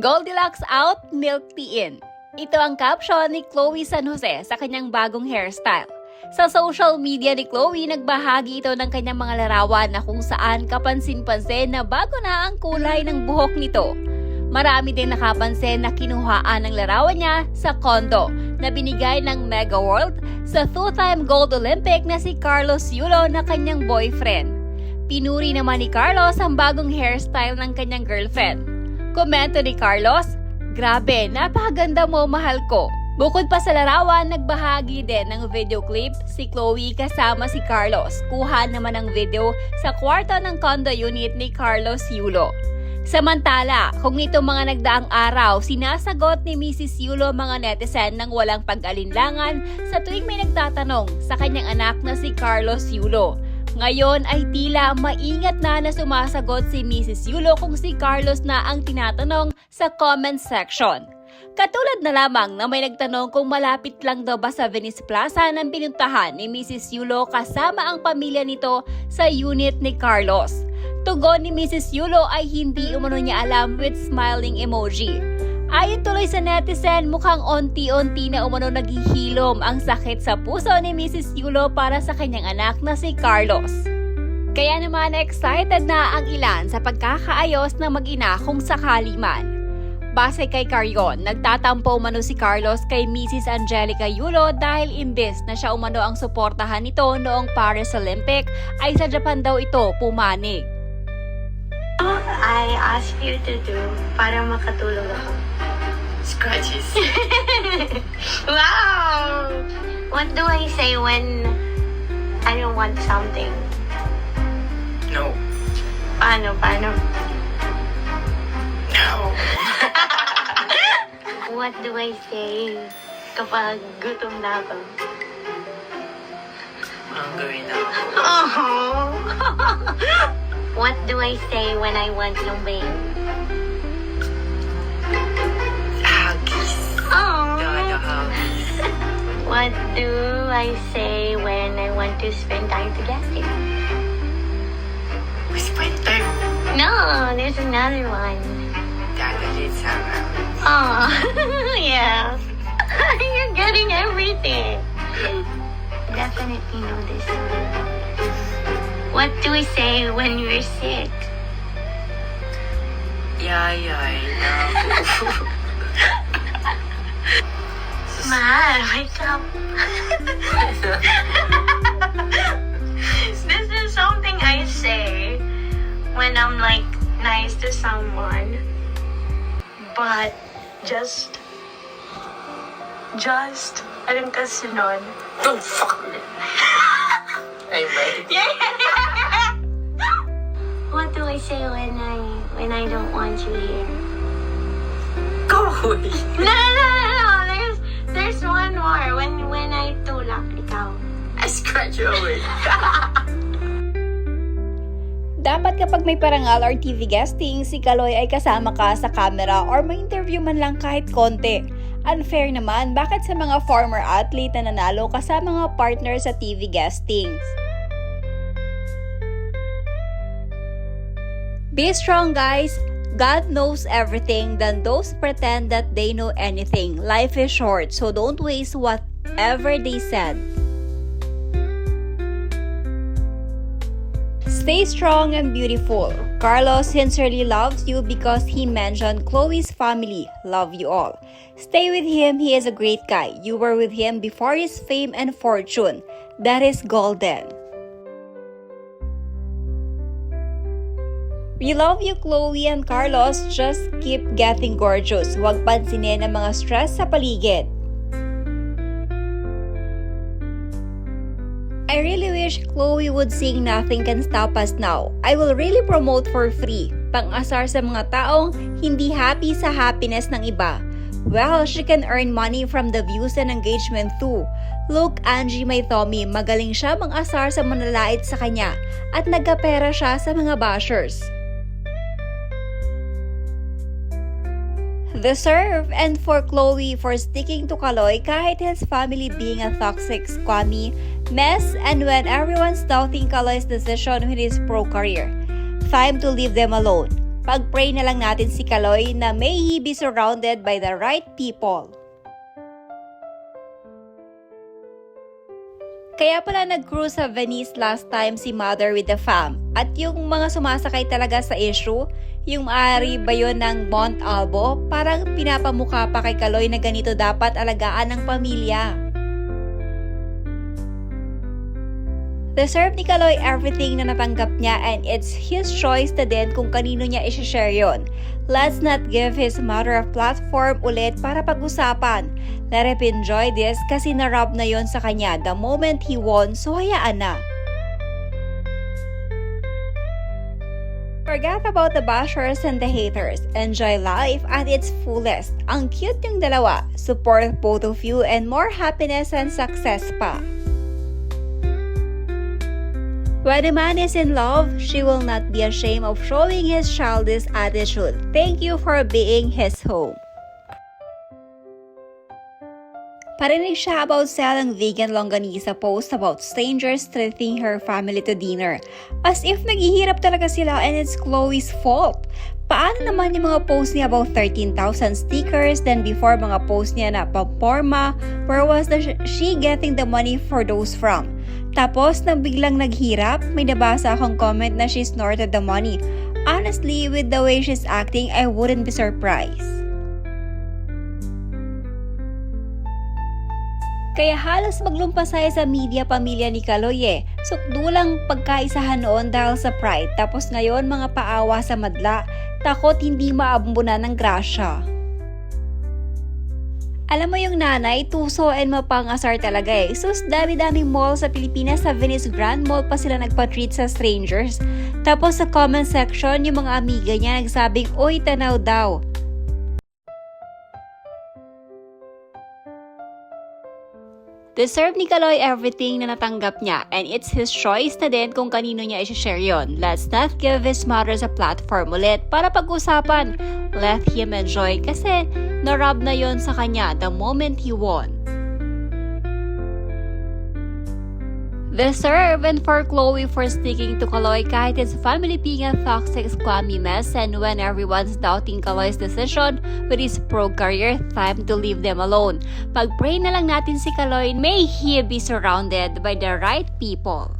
Goldilocks out, milk tea in. Ito ang caption ni Chloe San Jose sa kanyang bagong hairstyle. Sa social media ni Chloe, nagbahagi ito ng kanyang mga larawan na kung saan kapansin-pansin na bago na ang kulay ng buhok nito. Marami din nakapansin na kinuhaan ng larawan niya sa kondo na binigay ng Mega World sa two-time gold Olympic na si Carlos Yulo na kanyang boyfriend. Pinuri naman ni Carlos ang bagong hairstyle ng kanyang girlfriend. Komento ni Carlos, "Grabe, napakaganda mo, mahal ko." Bukod pa sa larawan, nagbahagi din ng video clip si Chloe kasama si Carlos. Kuha naman ang video sa kwarto ng condo unit ni Carlos Yulo. Samantala, kung nitong mga nagdaang araw, sinasagot ni Mrs. Yulo mga netizen ng walang pag-alinlangan sa tuwing may nagtatanong sa kanyang anak na si Carlos Yulo. Ngayon ay tila maingat na sumasagot si Mrs. Yulo kung si Carlos na ang tinatanong sa comment section. Katulad na lamang na may nagtanong kung malapit lang daw ba sa Venice Plaza nang pinuntahan ni Mrs. Yulo kasama ang pamilya nito sa unit ni Carlos. Tugon ni Mrs. Yulo ay hindi umano niya alam with smiling emoji. Ayon tuloy sa netizen, mukhang onti-onti na umano naghihilom ang sakit sa puso ni Mrs. Yulo para sa kanyang anak na si Carlos. Kaya naman excited na ang ilan sa pagkakaayos ng mag-ina kung sakali man. Base kay Carion, nagtatampo umano si Carlos kay Mrs. Angelica Yulo dahil imbes na siya umano ang suportahan nito noong Paris Olympic ay sa Japan daw ito pumanig. I ask you to do para makatulog ako. Scratches. Wow! What do I say when I don't want something? No. Paano? No. What do I say kapag gutom na ako? Hungry na ako. Oh. What do I say when I want lumbing? Huggies. Oh. Dada huggies. What do I say when I want to spend time together? We spent time. No, there's another one. Dada let's hang out. Oh, yeah. You're getting everything. Definitely know this one. What do we say when we're sick? Yay, no. Mahal, wake up. This is something I say when I'm like nice to someone. But just, anong kasunod? Don't fuck me. I'm ready. What do I say when I don't want you here? Go away. No. There's one more. When I tulak ikaw. I scratch you away. Dapat kapag may parangal or TV guesting, si Kaloy ay kasama ka sa camera or may interview man lang kahit konti. Unfair naman, bakit sa mga former athlete na nanalo ka sa mga partner sa TV guestings? Be strong, guys! God knows everything than those pretend that they know anything. Life is short, so don't waste whatever they said. Stay strong and beautiful. Carlos sincerely loves you because he mentioned Chloe's family. Love you all. Stay with him. He is a great guy. You were with him before his fame and fortune. That is golden. We love you, Chloe and Carlos. Just keep getting gorgeous. Huwag pansinin ang mga stress sa paligid. I really wish Chloe would sing Nothing Can Stop Us Now. I will really promote for free. Pang-asar sa mga taong hindi happy sa happiness ng iba. Well, she can earn money from the views and engagement too. Look, Angie May Tommy, magaling siya mang-asar sa manlalait sa kanya at nagkapera siya sa mga bashers. Deserve and for Chloe for sticking to Kaloy kahit his family being a toxic, squammy mess and when everyone's doubting Kaloy's decision with his pro career. Time to leave them alone. Pag-pray na lang natin si Kaloy na may he be surrounded by the right people. Kaya pala nag-cruise sa Venice last time si Mother with the fam. At yung mga sumasakay talaga sa issue, yung maaari ba yun ng Mont Albo, parang pinapamukha pa kay Kaloy na ganito dapat alagaan ng pamilya. Deserve ni Kaloy everything na natanggap niya and it's his choice na din kung kanino niya i-share yun. Let's not give his mother a platform ulit para pag-usapan. Let him enjoy this kasi na-rob na yon sa kanya the moment he won, so hayaan na. Forget about the bashers and the haters. Enjoy life at its fullest. Ang cute yung dalawa. Support both of you and more happiness and success pa. When a man is in love, she will not be ashamed of showing his childish attitude. Thank you for being his home. Parinig siya about selling vegan longganisa post about strangers treating her family to dinner. As if naghihirap talaga sila and it's Chloe's fault. Paano naman yung mga post niya about 13,000 stickers, then before mga post niya na pamporma, where was she getting the money for those from? Tapos, nang biglang naghirap, may nabasa akong comment na she snorted the money. Honestly, with the way she's acting, I wouldn't be surprised. Kaya halos maglumpasay sa media pamilya ni Kaloy Sukdulang pagkaisahan noon dahil sa pride, tapos ngayon mga paawa sa madla, takot hindi maabumbunan ng grasya. Alam mo yung nanay, tuso and mapangasar talaga Sus, dami-daming mall sa Pilipinas, sa Venice Grand Mall pa sila nagpa-treat sa strangers. Tapos sa comment section, yung mga amiga niya nagsabing, "Oy, tanaw daw." Deserve ni Kaloy everything na natanggap niya and it's his choice na din kung kanino niya i-share yon. Let's not give his mother a platform ulit para pag-usapan. Let him enjoy kasi na-rob na yon sa kanya the moment he won. Deserve and for Chloe for sticking to Kaloy kahit his family being a toxic sclammy mess, and when everyone's doubting Kaloy's decision with his pro career, time to leave them alone. Pag-pray na lang natin si Kaloy, may he be surrounded by the right people.